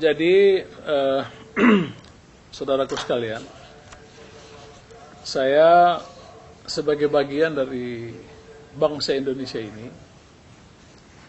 Jadi, saudaraku sekalian, saya sebagai bagian dari bangsa Indonesia ini,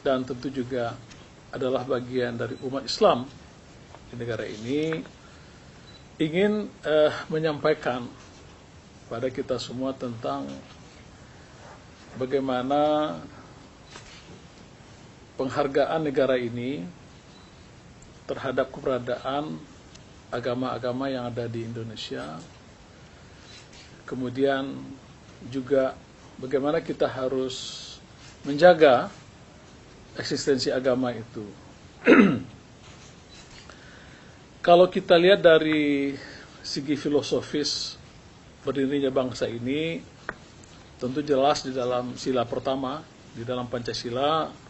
dan tentu juga adalah bagian dari umat Islam di negara ini, ingin menyampaikan pada kita semua tentang bagaimana penghargaan negara ini terhadap keberadaan agama-agama yang ada di Indonesia. Kemudian juga bagaimana kita harus menjaga eksistensi agama itu. Kalau kita lihat dari segi filosofis berdirinya bangsa ini, tentu jelas di dalam sila pertama, di dalam Pancasila,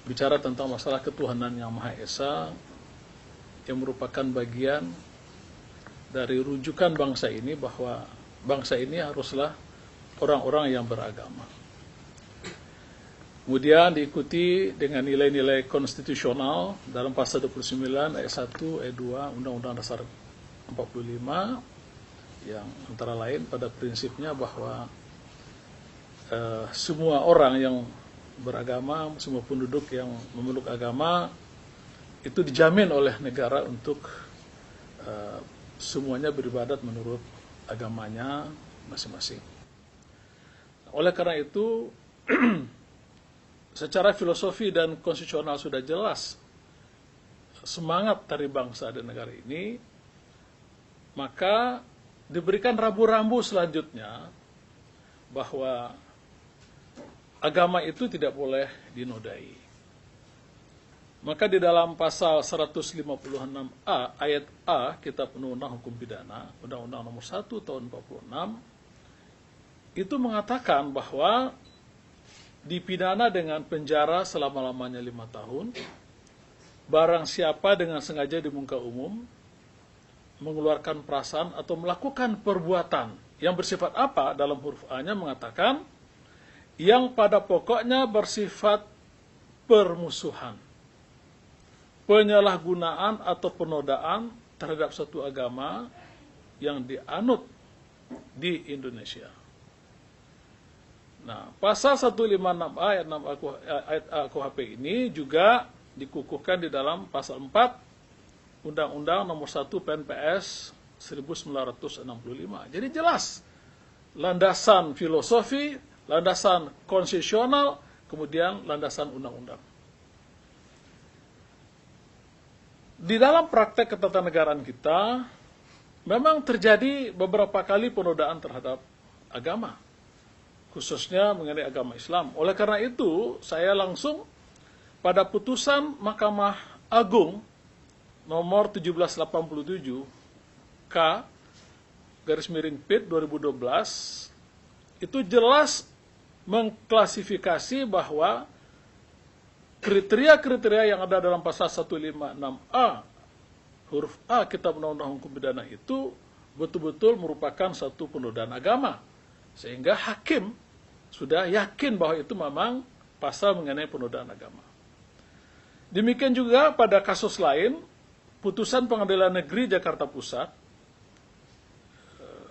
bicara tentang masalah ketuhanan yang Maha Esa, yang merupakan bagian dari rujukan bangsa ini, bahwa bangsa ini haruslah orang-orang yang beragama. Kemudian diikuti dengan nilai-nilai konstitusional dalam pasal 29 ayat 1, ayat 2 Undang-Undang Dasar 45, yang antara lain pada prinsipnya bahwa semua orang yang beragama, semua penduduk yang memeluk agama itu dijamin oleh negara untuk semuanya beribadat menurut agamanya masing-masing. Oleh karena itu, secara filosofi dan konstitusional sudah jelas semangat dari bangsa dan negara ini, maka diberikan rambu-rambu selanjutnya bahwa agama itu tidak boleh dinodai. Maka di dalam pasal 156A ayat A Kitab Undang-Undang Hukum Pidana, Undang-Undang Nomor 1 Tahun 46, itu mengatakan bahwa dipidana dengan penjara selama-lamanya 5 tahun, barang siapa dengan sengaja di muka umum mengeluarkan perasaan atau melakukan perbuatan yang bersifat apa, dalam huruf A-nya mengatakan yang pada pokoknya bersifat permusuhan, penyalahgunaan atau penodaan terhadap suatu agama yang dianut di Indonesia. Nah, pasal 156 ayat 6 KUHP ini juga dikukuhkan di dalam pasal 4 Undang-Undang Nomor 1 PNPS 1965. Jadi jelas landasan filosofi, landasan konstitusional, kemudian landasan undang-undang. Di dalam praktek ketatanegaraan kita, memang terjadi beberapa kali penodaan terhadap agama, khususnya mengenai agama Islam. Oleh karena itu, saya langsung pada putusan Mahkamah Agung nomor 1787 K/PIT 2012, itu jelas mengklasifikasi bahwa kriteria-kriteria yang ada dalam pasal 156A huruf A Kitab Undang-Undang Hukum Pidana itu betul-betul merupakan satu penodaan agama, sehingga hakim sudah yakin bahwa itu memang pasal mengenai penodaan agama. Demikian juga pada kasus lain, putusan Pengadilan Negeri Jakarta Pusat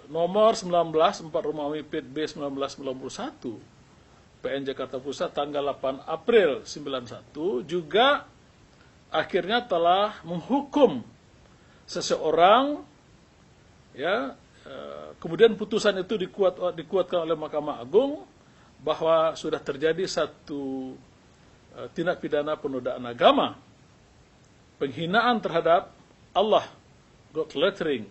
nomor 19 4 Romawi PIT B 1991 PN Jakarta Pusat tanggal 8 April 91 juga akhirnya telah menghukum seseorang, ya, kemudian putusan itu dikuatkan oleh Mahkamah Agung bahwa sudah terjadi satu tindak pidana penodaan agama, penghinaan terhadap Allah, God lettering.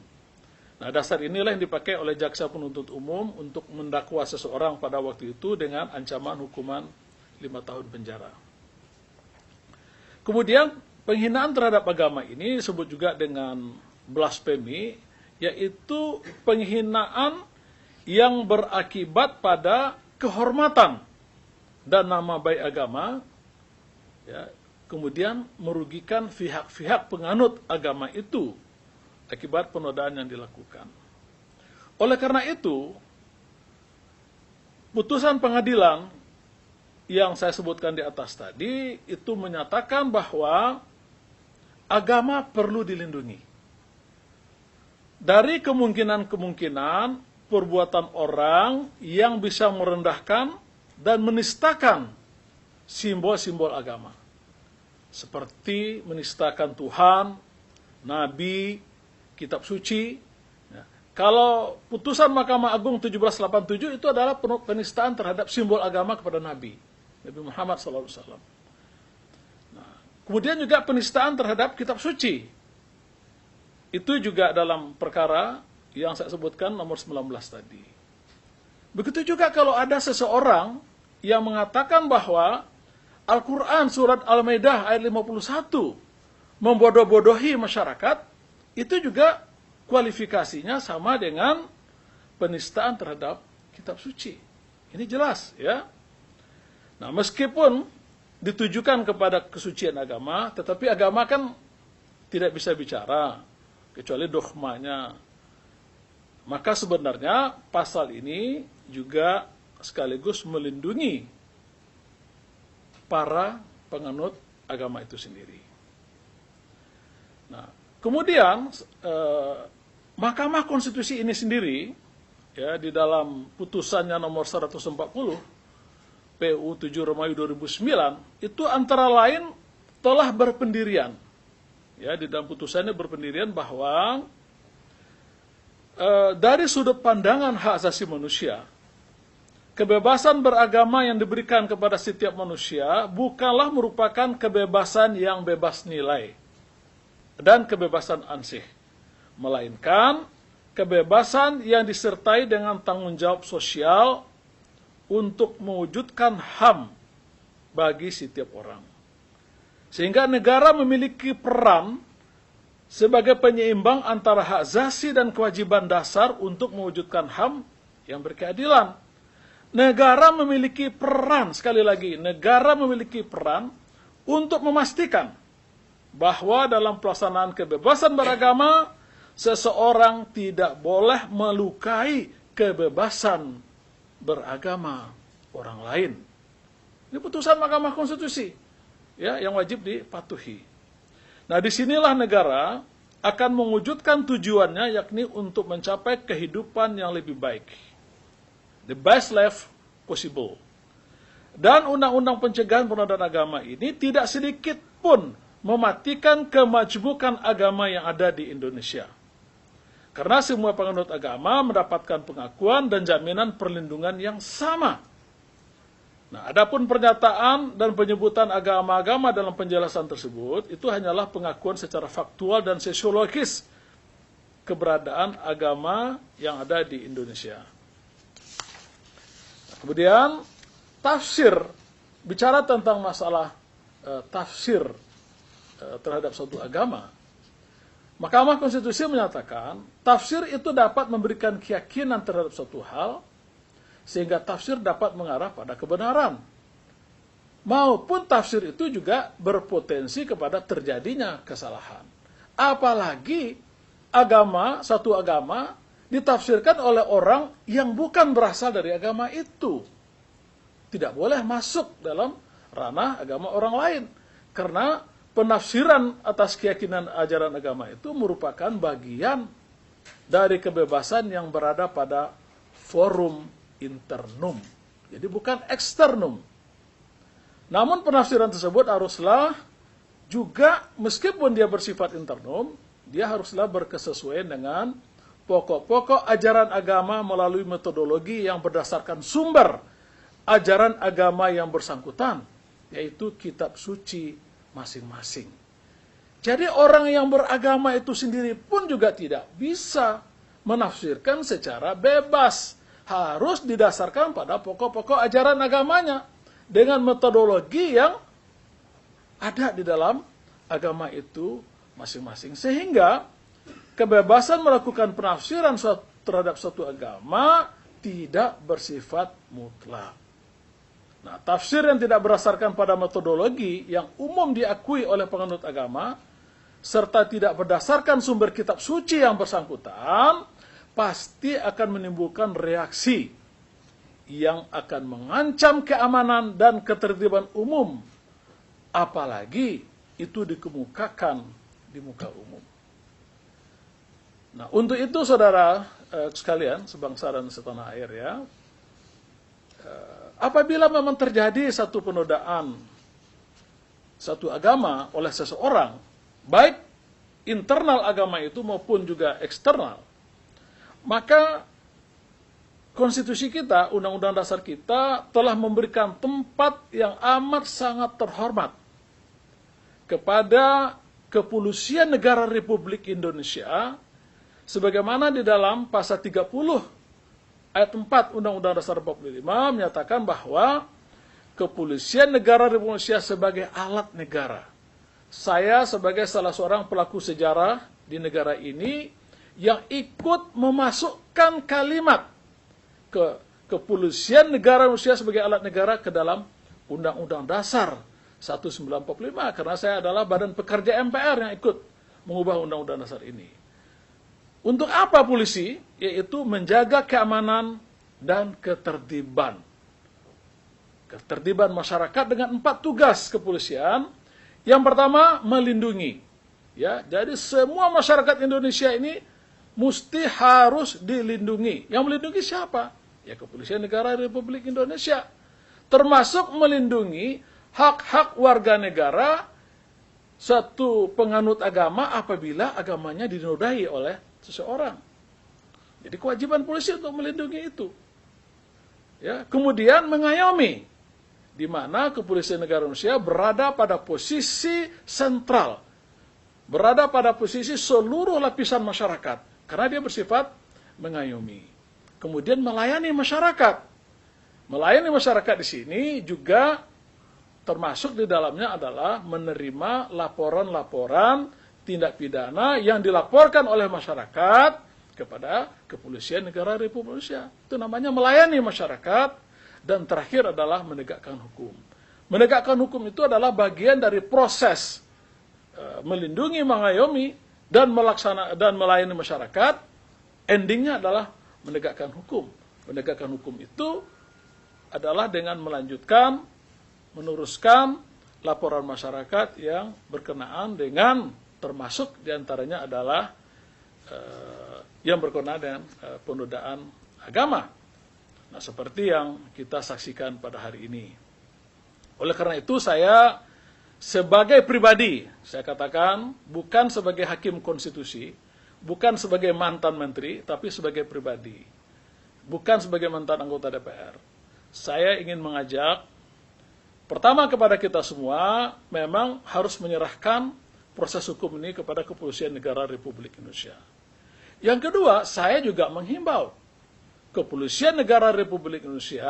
Nah, dasar inilah yang dipakai oleh jaksa penuntut umum untuk mendakwa seseorang pada waktu itu dengan ancaman hukuman 5 tahun penjara. Kemudian penghinaan terhadap agama ini disebut juga dengan blasfemi, yaitu penghinaan yang berakibat pada kehormatan dan nama baik agama, ya, kemudian merugikan pihak-pihak penganut agama itu akibat penodaan yang dilakukan. Oleh karena itu, putusan pengadilan yang saya sebutkan di atas tadi itu menyatakan bahwa agama perlu dilindungi dari kemungkinan-kemungkinan perbuatan orang yang bisa merendahkan dan menistakan simbol-simbol agama. Seperti menistakan Tuhan, Nabi, kitab suci. Ya. Kalau putusan Mahkamah Agung 1787 itu adalah penistaan terhadap simbol agama kepada Nabi Muhammad SAW. Nah, kemudian juga penistaan terhadap kitab suci. Itu juga dalam perkara yang saya sebutkan nomor 19 tadi. Begitu juga kalau ada seseorang yang mengatakan bahwa Al-Quran surat Al-Maidah ayat 51 membodoh-bodohi masyarakat, itu juga kualifikasinya sama dengan penistaan terhadap kitab suci. Ini jelas ya. Nah, meskipun ditujukan kepada kesucian agama, tetapi agama kan tidak bisa bicara kecuali dogmanya. Maka sebenarnya pasal ini juga sekaligus melindungi para penganut agama itu sendiri. Nah, kemudian Mahkamah Konstitusi ini sendiri ya di dalam putusannya nomor 140 PU 7 Romawi 2009 itu antara lain telah berpendirian ya di dalam putusannya berpendirian bahwa dari sudut pandangan hak asasi manusia, kebebasan beragama yang diberikan kepada setiap manusia bukanlah merupakan kebebasan yang bebas nilai dan kebebasan ansih, melainkan kebebasan yang disertai dengan tanggung jawab sosial untuk mewujudkan HAM bagi setiap orang. Sehingga negara memiliki peran sebagai penyeimbang antara hak asasi dan kewajiban dasar untuk mewujudkan HAM yang berkeadilan. Negara memiliki peran, sekali lagi, negara memiliki peran untuk memastikan bahwa dalam pelaksanaan kebebasan beragama, seseorang tidak boleh melukai kebebasan beragama orang lain. Ini putusan Mahkamah Konstitusi ya, yang wajib dipatuhi. Nah, disinilah negara akan mewujudkan tujuannya, yakni untuk mencapai kehidupan yang lebih baik. The best life possible. Dan undang-undang pencegahan penodaan agama ini tidak sedikit pun mematikan kemajmukan agama yang ada di Indonesia. Karena semua penganut agama mendapatkan pengakuan dan jaminan perlindungan yang sama. Nah, adapun pernyataan dan penyebutan agama-agama dalam penjelasan tersebut itu hanyalah pengakuan secara faktual dan sosiologis keberadaan agama yang ada di Indonesia. Nah, kemudian tafsir, bicara tentang masalah tafsir terhadap suatu agama. Mahkamah Konstitusi menyatakan tafsir itu dapat memberikan keyakinan terhadap suatu hal sehingga tafsir dapat mengarah pada kebenaran. Maupun tafsir itu juga berpotensi kepada terjadinya kesalahan. Apalagi agama, satu agama ditafsirkan oleh orang yang bukan berasal dari agama itu. Tidak boleh masuk dalam ranah agama orang lain. Karena penafsiran atas keyakinan ajaran agama itu merupakan bagian dari kebebasan yang berada pada forum internum. Jadi bukan eksternum. Namun penafsiran tersebut haruslah juga, meskipun dia bersifat internum, dia haruslah berkesesuaian dengan pokok-pokok ajaran agama melalui metodologi yang berdasarkan sumber ajaran agama yang bersangkutan, yaitu kitab suci masing-masing. Jadi orang yang beragama itu sendiri pun juga tidak bisa menafsirkan secara bebas. Harus didasarkan pada pokok-pokok ajaran agamanya dengan metodologi yang ada di dalam agama itu masing-masing. Sehingga kebebasan melakukan penafsiran terhadap suatu agama tidak bersifat mutlak. Nah, tafsir yang tidak berdasarkan pada metodologi yang umum diakui oleh penganut agama, serta tidak berdasarkan sumber kitab suci yang bersangkutan, pasti akan menimbulkan reaksi yang akan mengancam keamanan dan ketertiban umum. Apalagi itu dikemukakan di muka umum. Nah, untuk itu saudara sekalian, sebangsa dan setanah air ya, apabila memang terjadi satu penodaan satu agama oleh seseorang, baik internal agama itu maupun juga eksternal, maka konstitusi kita, undang-undang dasar kita telah memberikan tempat yang amat sangat terhormat kepada kepolisian negara Republik Indonesia, sebagaimana di dalam pasal 30 ayat 4 Undang-Undang Dasar 45 menyatakan bahwa kepolisian negara Republik Indonesia sebagai alat negara. Saya sebagai salah seorang pelaku sejarah di negara ini yang ikut memasukkan kalimat kepolisian negara Indonesia sebagai alat negara ke dalam Undang-Undang Dasar 1945, karena saya adalah badan pekerja MPR yang ikut mengubah Undang-Undang Dasar ini. Untuk apa polisi? Yaitu menjaga keamanan dan ketertiban. Ketertiban masyarakat dengan 4 tugas kepolisian. Yang pertama, melindungi. Ya, jadi semua masyarakat Indonesia ini mesti harus dilindungi. Yang melindungi siapa? Ya, Kepolisian Negara Republik Indonesia. Termasuk melindungi hak-hak warga negara satu penganut agama apabila agamanya dinodai oleh seseorang. Jadi kewajiban polisi untuk melindungi itu. Ya, kemudian mengayomi, di mana kepolisian negara Indonesia berada pada posisi sentral, berada pada posisi seluruh lapisan masyarakat, karena dia bersifat mengayomi. Kemudian melayani masyarakat. Melayani masyarakat di sini juga termasuk di dalamnya adalah menerima laporan-laporan tindak pidana yang dilaporkan oleh masyarakat kepada Kepolisian Negara Republik Indonesia. Itu namanya melayani masyarakat. Dan terakhir adalah menegakkan hukum. Menegakkan hukum itu adalah bagian dari proses melindungi, mengayomi, dan melayani masyarakat. Endingnya adalah menegakkan hukum. Menegakkan hukum itu adalah dengan melanjutkan, meneruskan laporan masyarakat yang berkenaan dengan, termasuk diantaranya adalah yang berkenaan dengan penodaan agama. Nah, seperti yang kita saksikan pada hari ini. Oleh karena itu saya sebagai pribadi, saya katakan bukan sebagai hakim konstitusi, bukan sebagai mantan menteri, tapi sebagai pribadi. Bukan sebagai mantan anggota DPR. Saya ingin mengajak, pertama kepada kita semua, memang harus menyerahkan proses hukum ini kepada Kepolisian Negara Republik Indonesia. Yang kedua, saya juga menghimbau Kepolisian Negara Republik Indonesia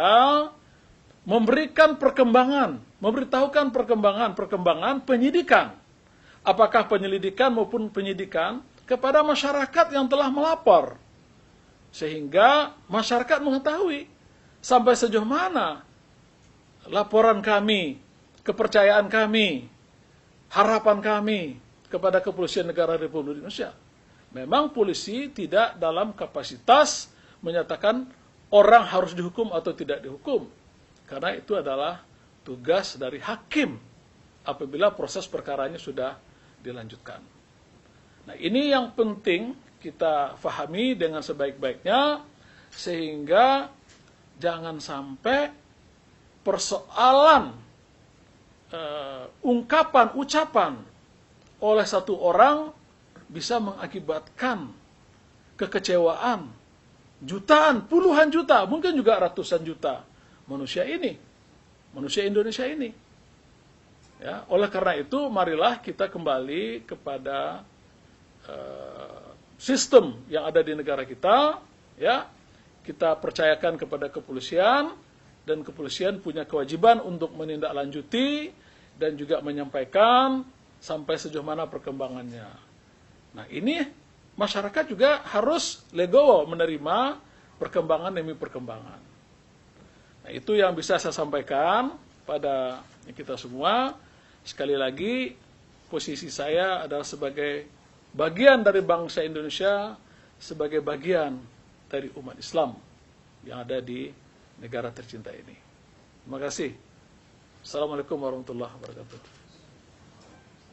memberikan perkembangan, memberitahukan perkembangan penyidikan, apakah penyelidikan maupun penyidikan kepada masyarakat yang telah melapor, sehingga masyarakat mengetahui sampai sejauh mana laporan kami, kepercayaan kami, harapan kami kepada Kepolisian Negara Republik Indonesia. Memang polisi tidak dalam kapasitas menyatakan orang harus dihukum atau tidak dihukum. Karena itu adalah tugas dari hakim apabila proses perkaranya sudah dilanjutkan. Nah, ini yang penting kita fahami dengan sebaik-baiknya, sehingga jangan sampai persoalan ucapan oleh satu orang bisa mengakibatkan kekecewaan jutaan, puluhan juta, mungkin juga ratusan juta manusia ini, manusia Indonesia ini. Ya, oleh karena itu, marilah kita kembali kepada sistem yang ada di negara kita. Ya, kita percayakan kepada kepolisian, dan kepolisian punya kewajiban untuk menindaklanjuti dan juga menyampaikan sampai sejauh mana perkembangannya. Nah, ini masyarakat juga harus legowo menerima perkembangan demi perkembangan. Nah, itu yang bisa saya sampaikan pada kita semua. Sekali lagi, posisi saya adalah sebagai bagian dari bangsa Indonesia, sebagai bagian dari umat Islam yang ada di negara tercinta ini. Terima kasih. Assalamualaikum warahmatullahi wabarakatuh.